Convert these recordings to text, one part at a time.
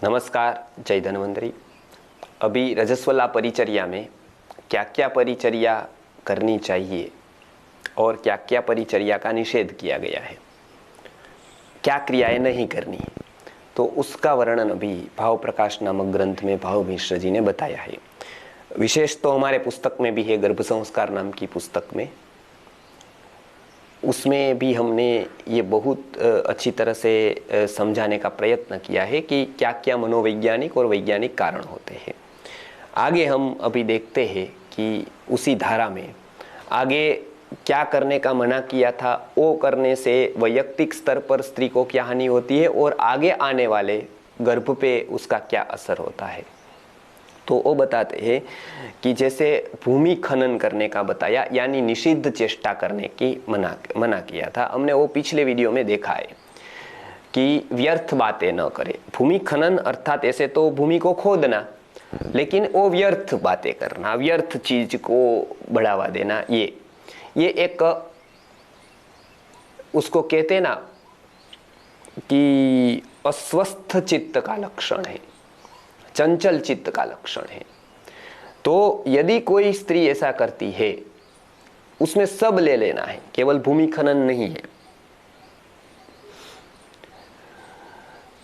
नमस्कार, जय धन्वंतरी। अभी रजस्वला परिचर्या में क्या क्या परिचर्या करनी चाहिए और क्या क्या परिचर्या का निषेध किया गया है, क्या क्रियाएं नहीं करनी, तो उसका वर्णन अभी भाव प्रकाश नामक ग्रंथ में भाव मिश्र जी ने बताया है। विशेष तो हमारे पुस्तक में भी है, गर्भ संस्कार नाम की पुस्तक में, उसमें भी हमने ये बहुत अच्छी तरह से समझाने का प्रयत्न किया है कि क्या क्या मनोवैज्ञानिक और वैज्ञानिक कारण होते हैं। आगे हम अभी देखते हैं कि उसी धारा में आगे क्या करने का मना किया था, वो करने से वैयक्तिक स्तर पर स्त्री को क्या हानि होती है और आगे आने वाले गर्भ पे उसका क्या असर होता है। तो वो बताते हैं कि जैसे भूमि खनन करने का बताया, यानी निषिद्ध चेष्टा करने की मना किया था। हमने वो पिछले वीडियो में देखा है कि व्यर्थ बातें न करे। भूमि खनन अर्थात ऐसे तो भूमि को खोदना, लेकिन वो व्यर्थ बातें करना, व्यर्थ चीज को बढ़ावा देना, ये एक उसको कहते ना कि अस्वस्थ चित्त का लक्षण है, चंचल चित्त का लक्षण है। तो यदि कोई स्त्री ऐसा करती है, उसमें सब ले लेना है, केवल भूमि खनन नहीं है।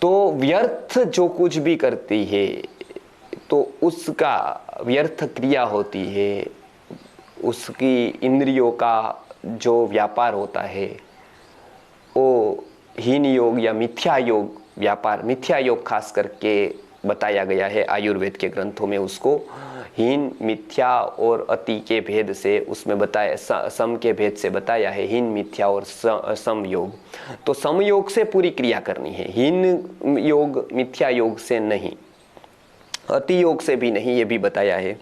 तो व्यर्थ जो कुछ भी करती है तो उसका व्यर्थ क्रिया होती है, उसकी इंद्रियों का जो व्यापार होता है वो हीन योग या मिथ्या योग व्यापार, मिथ्या योग खास करके बताया गया है आयुर्वेद के ग्रंथों में। उसको हीन, मिथ्या और अति के भेद से उसमें बताया, सम के भेद से बताया है, हीन, मिथ्या और सम योग। तो सम योग से पूरी क्रिया करनी है, हीन योग मिथ्या योग से नहीं, अति योग से भी नहीं, ये भी बताया है।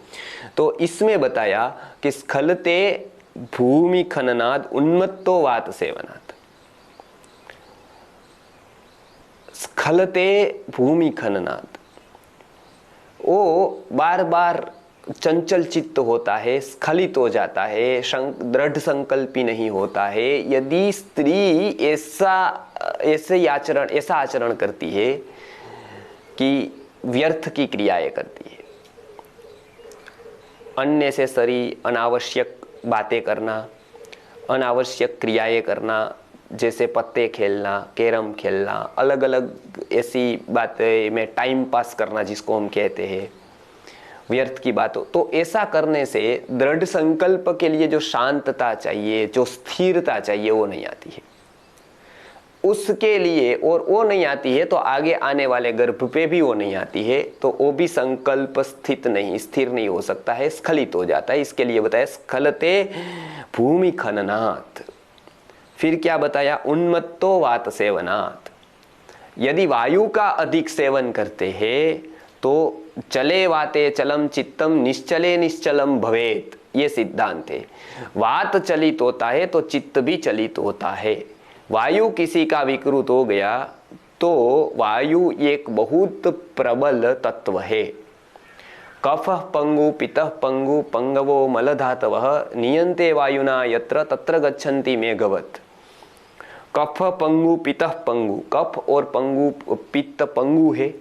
तो इसमें बताया कि स्खलते भूमि खननाद उन्मत्तो वात सेवनात्। स्खलते भूमि खननाद, वो बार बार चंचल चित्त होता है, स्खलित हो जाता है, दृढ़ संकल्पी नहीं होता है। यदि स्त्री ऐसा आचरण करती है कि व्यर्थ की क्रियाएं करती है, अननेसेसरी, अनावश्यक बातें करना, अनावश्यक क्रियाएं करना, जैसे पत्ते खेलना, कैरम खेलना, अलग अलग ऐसी बातें में टाइम पास करना जिसको हम कहते हैं, व्यर्थ की बातों, तो ऐसा करने से दृढ़ संकल्प के लिए जो शांतता चाहिए, जो स्थिरता चाहिए, वो नहीं आती है उसके लिए। और वो नहीं आती है तो आगे आने वाले गर्भ पे भी वो नहीं आती है, तो वो भी संकल्प स्थिर नहीं हो सकता है, स्खलित हो जाता है। इसके लिए बताया स्खलते भूमि खननात्। फिर क्या बताया, उन्मत्तो वात सेवनात्। यदि वायु का अधिक सेवन करते हैं तो चले वाते चलम चित्तम निश्चले निश्चलम भवेत, ये सिद्धांत है। वात चलित होता है तो चित्त भी चलित होता है। वायु किसी का विकृत हो गया तो वायु एक बहुत प्रबल तत्व है। कफ पंगु पितः पंगु पंगवो मलधातवः नियंते वायुना यत्र तत्र गच्छन्ति मेघवत्। कफ पंगु पितः पंगु, कफ और पंगु, पित्त पंगु है,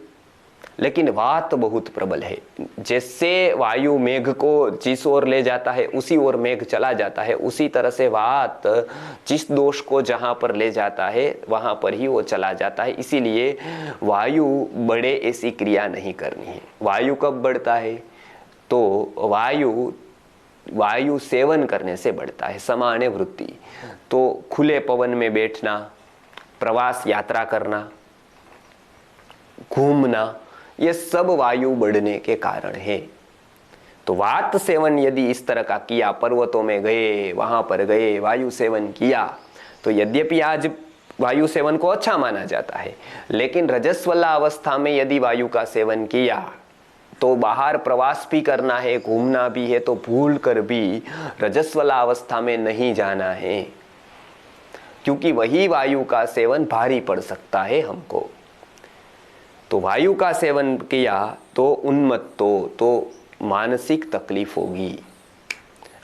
लेकिन वात बहुत प्रबल है। जैसे वायु मेघ को जिस ओर ले जाता है उसी ओर मेघ चला जाता है, उसी तरह से वात जिस दोष को जहां पर ले जाता है वहां पर ही वो चला जाता है। इसीलिए वायु बढ़े ऐसी क्रिया नहीं करनी है। वायु कब बढ़ता है, तो वायु सेवन करने से बढ़ता है, समान्य वृत्ति। तो खुले पवन में बैठना, प्रवास यात्रा करना, घूमना, ये सब वायु बढ़ने के कारण है। तो वात सेवन यदि इस तरह का किया, पर्वतों में गए, वहां पर गए, वायु सेवन किया, तो यद्यपि आज वायु सेवन को अच्छा माना जाता है, लेकिन रजस्वला अवस्था में यदि वायु का सेवन किया तो बाहर प्रवास भी करना है, घूमना भी है, तो भूल कर भी रजस्वला अवस्था में नहीं जाना है, क्योंकि वही वायु का सेवन भारी पड़ सकता है हमको। तो वायु का सेवन किया तो उन्मत्तो, तो मानसिक तकलीफ होगी।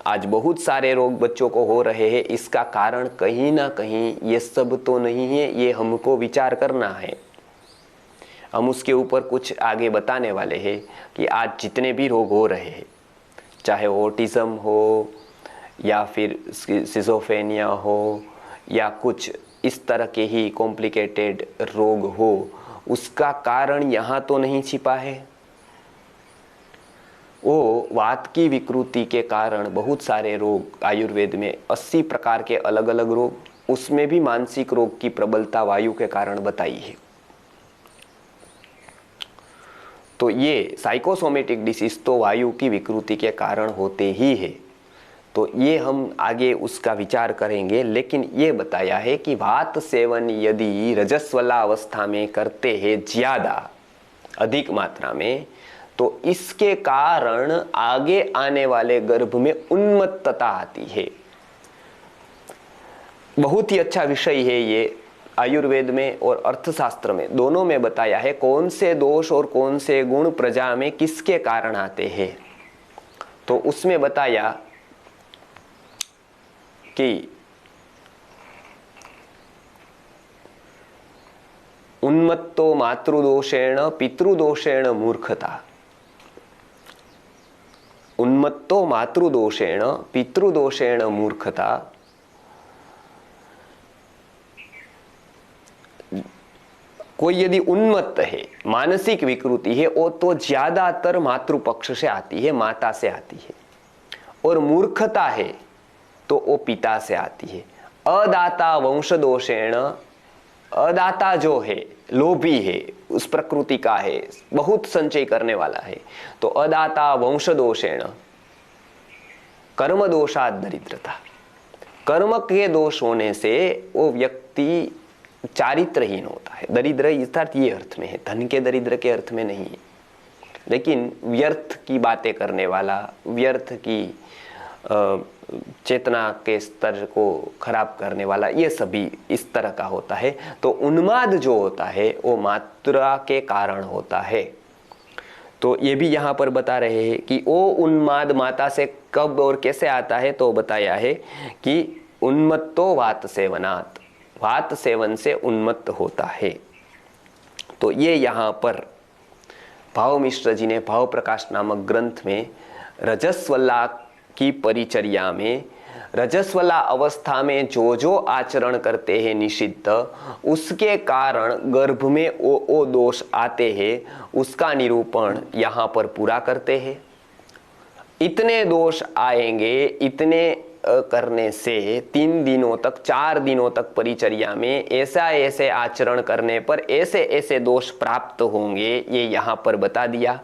आज बहुत सारे रोग बच्चों को हो रहे हैं, इसका कारण कहीं ना कहीं ये सब तो नहीं है, ये हमको विचार करना है। हम उसके ऊपर कुछ आगे बताने वाले हैं कि आज जितने भी रोग हो रहे हैं, चाहे ऑटिज्म हो या फिर सिजोफ्रेनिया हो या कुछ इस तरह के ही कॉम्प्लिकेटेड रोग हो, उसका कारण यहाँ तो नहीं छिपा है। वो वात की विकृति के कारण बहुत सारे रोग, आयुर्वेद में 80 प्रकार के अलग अलग रोग, उसमें भी मानसिक रोग की प्रबलता वायु के कारण बताई है। तो ये साइकोसोमेटिक डिसीज तो वायु की विकृति के कारण होते ही है। तो ये हम आगे उसका विचार करेंगे, लेकिन ये बताया है कि वात सेवन यदि रजस्वला अवस्था में करते हैं ज्यादा अधिक मात्रा में, तो इसके कारण आगे आने वाले गर्भ में उन्मत्तता आती है। बहुत ही अच्छा विषय है ये, आयुर्वेद में और अर्थशास्त्र में दोनों में बताया है कौन से दोष और कौन से गुण प्रजा में किसके कारण आते हैं। तो उसमें बताया कि उन्मत्तो मातृदोषेण पितृदोषेण मूर्खता, उन्मत्तो मातृदोषेण पितृदोषेण मूर्खता। कोई यदि उन्मत्त है, मानसिक विकृति है, वो तो ज्यादातर मातृपक्ष से आती है, माता से आती है, और मूर्खता है तो वो पिता से आती है। अदाता वंश दोषेण, अदाता जो है लोभी है, उस प्रकृति का है, बहुत संचय करने वाला है, तो अदाता वंश दोषेण, कर्म दोषात दरिद्रता, कर्म के दोष होने से वो व्यक्ति चारित्रहीन होता है। दरिद्र अर्थात ये अर्थ में है, धन के दरिद्र के अर्थ में नहीं है, लेकिन व्यर्थ की बातें करने वाला, व्यर्थ की चेतना के स्तर को खराब करने वाला, ये सभी इस तरह का होता है। तो उन्माद जो होता है वो मात्रा के कारण होता है। तो ये भी यहाँ पर बता रहे हैं कि वो उन्माद माता से कब और कैसे आता है। तो बताया है कि उन्मत्तो वात सेवनात्, वात सेवन से उन्मत्त होता है। तो ये यहाँ पर भाव मिश्र जी ने भाव प्रकाश नामक ग्रंथ में रजस्वला की परिचर्या में, रजस्वला अवस्था में जो जो आचरण करते हैं निषिद्ध, उसके कारण गर्भ में ओ दोष आते हैं, उसका निरूपण यहाँ पर पूरा करते हैं। इतने दोष आएंगे, इतने करने से 3 दिनों तक 4 दिनों तक परिचर्या में ऐसा ऐसे आचरण करने पर ऐसे ऐसे दोष प्राप्त होंगे, ये यहाँ पर बता दिया।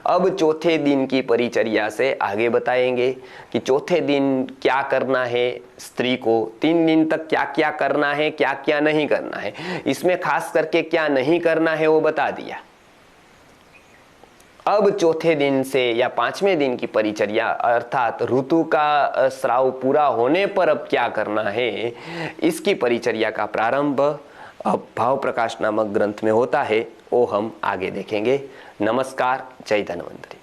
अब चौथे दिन की परिचर्या से आगे बताएंगे कि चौथे दिन क्या करना है स्त्री को, 3 दिन तक क्या क्या करना है, क्या क्या नहीं करना है, इसमें खास करके क्या नहीं करना है वो बता दिया। अब चौथे दिन से या 5वें दिन की परिचर्या अर्थात ऋतु का स्राव पूरा होने पर अब क्या करना है, इसकी परिचर्या का प्रारंभ अब भाव प्रकाश नामक ग्रंथ में होता है, वो हम आगे देखेंगे। नमस्कार, जय धन्वंतरि।